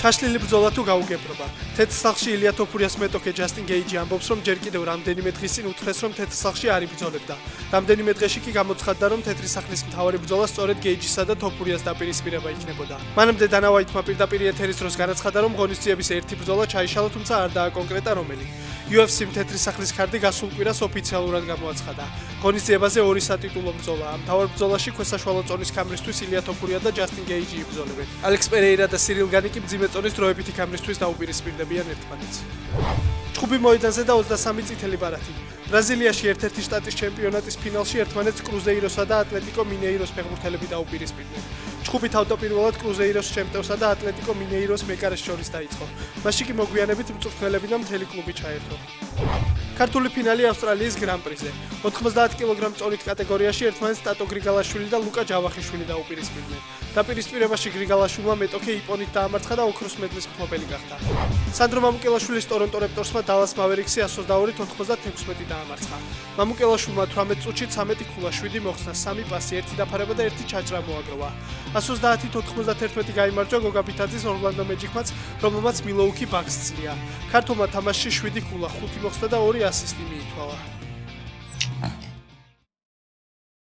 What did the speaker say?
ჩაშლილი ბრძოლა თუ გაუგებრობა. თეთრ სახლში ილია თოფურიას მეტოქე ჯასტინ გეიჯი ამბობს, რომ ჯერ კიდევ რამდენიმე დღის წინ უთხრეს, რომ თეთრ სახლში არ იბრძოლებდა. რამდენიმე დღეში კი გამოცხადდა, რომ თეთრი სახლის მთავარი ბრძოლა სწორედ გეიჯისა და თოფურიას დაპირისპირება იქნებოდა. მანამდე დანა ვაიტმა პირდაპირ ეთერის დროს განაცხადა, რომ ღონისძიების ერთი ბრძოლა ჩაიშალა, თუმცა არ დააკონკრეტა რომელი. UFC-მ თეთრი სახლის ქარდი გასულ კვირას ოფიციალურად გამოაცხადა. ღონისძიებაზე ორი სატიტულო ბრძოლაა. მთავარ ბრძოლაში ქვესაშუალო წონის ქამრისთვის ილია თოფურია და ჯასტინ გეიჯი იბრძოლებენ. ალექს პერეირა და სირილ განი კი მძიმე წონის დროებითი ქამრისთვის დაუპირისპირდებიან ერთმანეთს. ჩხუბი მოედანზე და 23 წითელი ბარათი. ბრაზილიაში ერთ-ერთი შტატის ჩემპიონატის ფინალში ერთმანეთს კრუზეიროსა და ატლეტიკო მინეიროს ფეხბურთელები დაუპირისპირდნენ. ჩხუბი თავდაპირველად კრუზეიროს ჩემპიონსა და ატლეტიკო მინეიროს მეკარეს შორის დაიწყო. მასში კი მოგვიანებით მწვრთნელები და მთელი კლუბი ჩაერთო. ქართული ფინალი ავსტრალიის გრან-პრიზე. 90 კილოგრამ წონით კატეგორიაში ერთმანეთს ტატო გრიგალაშვილი და ლუკა ჯავახიშვილი დაუპირისპირდნენ. დაპირისპირებაში გრიგალაშვილმა მეტოქე იპონით დაამარცხა და ოქროს მედლის მფლობელი გახდა. სანდრო მამუკელაშვილის ტორონტო რეპტორსმა დალას მავერიქსი 122-96 დაამარცხა. მამუკელაშვილმა 18 წუთში 13 ქულა, 7 მოხსნა, 3 პასი, 1 დაფარება და 1 ჩაჭრა მოაგროვა. 130-91 გაიმარჯვა გოგა ბითაძის ორლანდო მეჯიკმაც, რომელმაც მილოუკი ბაქს ცლია. ქართულმა თამაშში 7 ქულა, 5 მოხსნა და 2 ასისტი მიითვალა.